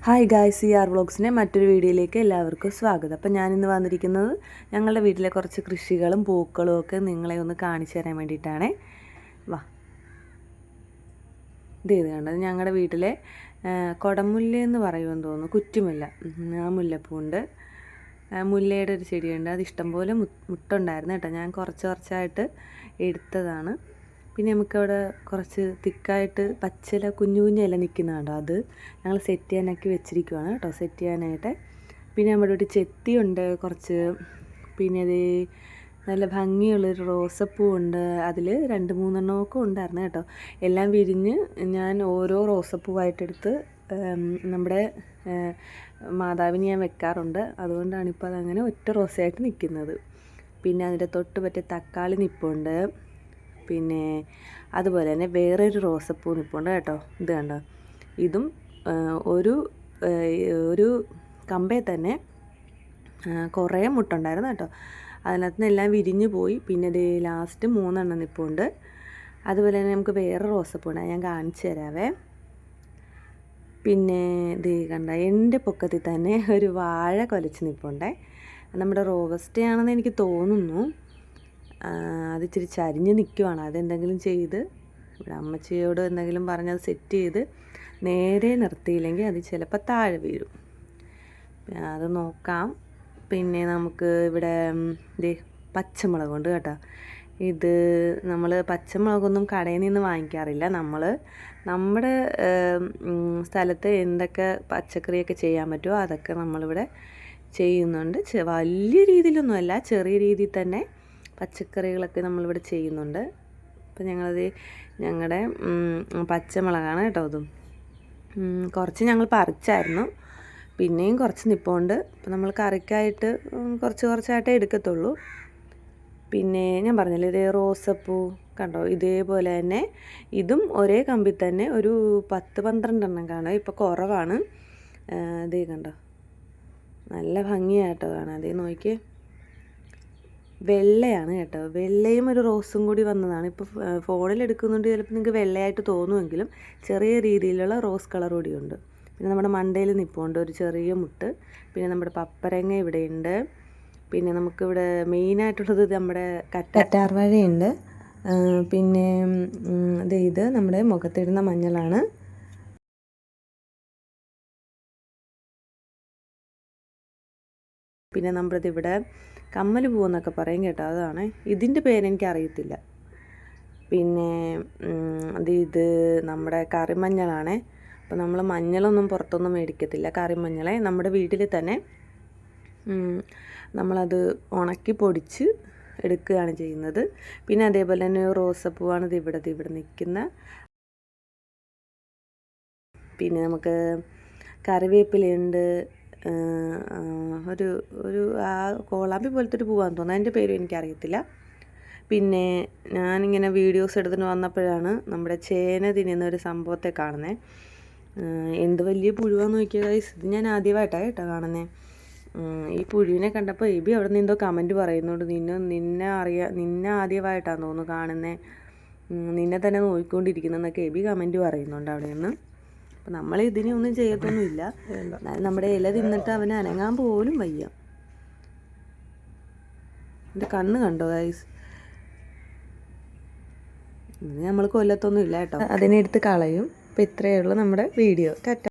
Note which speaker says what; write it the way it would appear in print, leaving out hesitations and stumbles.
Speaker 1: Hi guys, CR വ്ളോഗ്സിൻ്റെ മറ്റൊരു വീഡിയോയിലേക്ക് എല്ലാവർക്കും സ്വാഗതം. അപ്പം ഞാനിന്ന് വന്നിരിക്കുന്നത് ഞങ്ങളുടെ വീട്ടിലെ കുറച്ച് കൃഷികളും പൂക്കളും ഒക്കെ നിങ്ങളെ ഒന്ന് കാണിച്ചു തരാൻ വേണ്ടിയിട്ടാണ്. വാ, ഇത് കണ്ടത് ഞങ്ങളുടെ വീട്ടിലെ കുടമുല്ല എന്ന് പറയുമെന്ന് തോന്നുന്നു, കുറ്റിമുല്ല. ആ മുല്ലപ്പൂണ്ട്, മുല്ലയുടെ ഒരു ചെടിയുണ്ട്. അത് ഇഷ്ടംപോലെ മുട്ടുണ്ടായിരുന്നു കേട്ടോ. ഞാൻ കുറച്ചായിട്ട് എടുത്തതാണ്. പിന്നെ നമുക്കവിടെ കുറച്ച് തിക്കായിട്ട് പച്ചില കുഞ്ഞു ഇല നിൽക്കുന്നുണ്ടോ, അത് ഞങ്ങൾ സെറ്റ് ചെയ്യാനാക്കി വെച്ചിരിക്കുവാണ് കേട്ടോ, സെറ്റ് ചെയ്യാനായിട്ട്. പിന്നെ നമ്മുടെ ഒരു ചെത്തിയുണ്ട് കുറച്ച്. പിന്നെ അത് നല്ല ഭംഗിയുള്ളൊരു റോസപ്പൂ ഉണ്ട്. അതിൽ 2-3 എണ്ണമൊക്കെ ഉണ്ടായിരുന്നു കേട്ടോ. എല്ലാം വിരിഞ്ഞ് ഞാൻ ഓരോ റോസപ്പൂവായിട്ടെടുത്ത് നമ്മുടെ മാതാവിന് ഞാൻ വെക്കാറുണ്ട്. അതുകൊണ്ടാണ് ഇപ്പോൾ അതങ്ങനെ ഒറ്റ റോസയായിട്ട് നിൽക്കുന്നത്. പിന്നെ അതിൻ്റെ തൊട്ട് പറ്റിയ തക്കാളി നിൽപ്പുണ്ട്. പിന്നെ അതുപോലെ തന്നെ വേറൊരു റോസപ്പൂ നിൽപ്പുണ്ട് കേട്ടോ. ഇത് കണ്ടോ, ഇതും ഒരു കമ്പയിൽ തന്നെ കുറേ മുട്ടുണ്ടായിരുന്നു കേട്ടോ. അതിനകത്ത് നിന്ന് എല്ലാം വിരിഞ്ഞു പോയി. പിന്നെ ഇത് ലാസ്റ്റ് 3 എണ്ണം നിൽപ്പുണ്ട്. അതുപോലെ തന്നെ നമുക്ക് വേറെ റോസപ്പൂ ഉണ്ട്, ഞാൻ കാണിച്ചു തരാവേ. പിന്നെ ഇത് കണ്ട, എൻ്റെ പൊക്കത്തിൽ തന്നെ ഒരു വാഴ കൊലച്ച് നിൽപ്പുണ്ടേ. നമ്മുടെ റോബസ്റ്റ ആണെന്ന് എനിക്ക് തോന്നുന്നു. അത് ഇച്ചിരി ചരിഞ്ഞ് നിൽക്കുവാണ്. അതെന്തെങ്കിലും ചെയ്ത് ഇവിടെ അമ്മച്ചിയോട് എന്തെങ്കിലും പറഞ്ഞത് സെറ്റ് ചെയ്ത് നേരെ നിർത്തിയില്ലെങ്കിൽ അത് ചിലപ്പോൾ താഴെ വീഴും. അത് നോക്കാം. പിന്നെ നമുക്ക് ഇവിടെ പച്ചമുളകുണ്ട് കേട്ടോ. ഇത് നമ്മൾ പച്ചമുളകൊന്നും കടയിൽ നിന്ന് വാങ്ങിക്കാറില്ല. നമ്മുടെ സ്ഥലത്ത് എന്തൊക്കെ പച്ചക്കറിയൊക്കെ ചെയ്യാൻ പറ്റുമോ അതൊക്കെ നമ്മളിവിടെ ചെയ്യുന്നുണ്ട്. വലിയ രീതിയിലൊന്നുമല്ല, ചെറിയ രീതിയിൽ തന്നെ പച്ചക്കറികളൊക്കെ നമ്മളിവിടെ ചെയ്യുന്നുണ്ട്. അപ്പോൾ ഞങ്ങളുടെ പച്ചമുളകാണ് കേട്ടോ. അതും കുറച്ച് ഞങ്ങൾ പറിച്ചായിരുന്നു, പിന്നെയും കുറച്ച് നിൽപ്പുണ്ട്. അപ്പോൾ നമ്മൾ കറിക്കായിട്ട് കുറച്ചായിട്ടേ എടുക്കത്തുള്ളൂ. പിന്നെ ഞാൻ പറഞ്ഞില്ലേ, ഇതേ റോസപ്പൂ കണ്ടോ, ഇതേപോലെ തന്നെ ഇതും ഒരേ കമ്പിൽ തന്നെ ഒരു 10-12 എണ്ണം കാണും. ഇപ്പോൾ കുറവാണ്. ഇതേ കണ്ടോ, നല്ല ഭംഗിയായിട്ടോ കാണാം. അതേ നോക്കിയേ, വെള്ളയാണ് കേട്ടോ. വെള്ളയും ഒരു റോസും കൂടി വന്നതാണ്. ഇപ്പോൾ ഫോണിൽ എടുക്കുന്നുണ്ട്, ചിലപ്പോൾ നിങ്ങൾക്ക് വെള്ളയായിട്ട് തോന്നുമെങ്കിലും ചെറിയ രീതിയിലുള്ള റോസ് കളർ കൂടിയുണ്ട്. പിന്നെ നമ്മുടെ മണ്ടയിൽ നിൽപ്പുണ്ട് ഒരു ചെറിയ മുട്ട്. പിന്നെ നമ്മുടെ പപ്പരങ്ങ ഇവിടെയുണ്ട്. പിന്നെ നമുക്കിവിടെ മെയിനായിട്ടുള്ളത് നമ്മുടെ കറ്റാർവാഴയുണ്ട്. പിന്നെ ഇത് നമ്മുടെ മുഖത്തിടുന്ന മഞ്ഞളാണ്. പിന്നെ നമ്മളിതിവിടെ കമ്മൽ പൂവെന്നൊക്കെ പറയും കേട്ടോ, അതാണ്. ഇതിൻ്റെ പേരെനിക്കറിയത്തില്ല. പിന്നെ ഇത് നമ്മുടെ കറിമഞ്ഞളാണേ. അപ്പോൾ നമ്മൾ മഞ്ഞളൊന്നും പുറത്തൊന്നും മേടിക്കത്തില്ല. കറിമഞ്ഞളെ നമ്മുടെ വീട്ടിൽ തന്നെ നമ്മളത് ഉണക്കി പൊടിച്ച് എടുക്കുകയാണ് ചെയ്യുന്നത്. പിന്നെ അതേപോലെ തന്നെ റോസപ്പൂവാണ് ഇവിടെ നിൽക്കുന്ന. പിന്നെ നമുക്ക് കറിവേപ്പിലയുണ്ട്. ഒരു ആ കോളാമ്പി പോലത്തെ ഒരു പൂവാന്ന് തോന്നുന്നു, അതിൻ്റെ പേരും എനിക്കറിയത്തില്ല. പിന്നെ ഞാനിങ്ങനെ വീഡിയോസ് എടുത്തിട്ട് വന്നപ്പോഴാണ് നമ്മുടെ ചേന തിന്നുന്ന ഒരു സംഭവത്തെ കാണുന്നത്. എന്ത് വലിയ പുഴുവാന്ന് നോക്കിയ ഗൈസ്, ഇത് ഞാൻ ആദ്യമായിട്ടാണ് കേട്ടോ കാണുന്നത്. ഈ പുഴുവിനെ കണ്ടപ്പോൾ എബി അവിടെ നിന്ന് എന്തോ കമൻറ്റ് പറയുന്നുണ്ട്. നിന്നെ ആദ്യമായിട്ടാന്ന് തോന്നുന്നു കാണുന്നത്, നിന്നെ തന്നെ നോക്കിക്കൊണ്ടിരിക്കുന്നതെന്നൊക്കെ എബി കമൻറ്റ് പറയുന്നുണ്ട് അവിടെ നിന്ന്. അപ്പം നമ്മൾ ഇതിനെ ഒന്നും ചെയ്യത്തൊന്നുമില്ല. നമ്മുടെ ഇല തിന്നിട്ട് അവന് അനങ്ങാൻ പോലും വയ്യ. എൻ്റെ കണ്ണ് കണ്ടോ ഗൈസ്, ഇത് നമ്മൾ കൊല്ലത്തൊന്നും ഇല്ല കേട്ടോ, അതിനെടുത്ത് കളയും. അപ്പോൾ ഇത്രയേ ഉള്ളൂ നമ്മുടെ വീഡിയോ.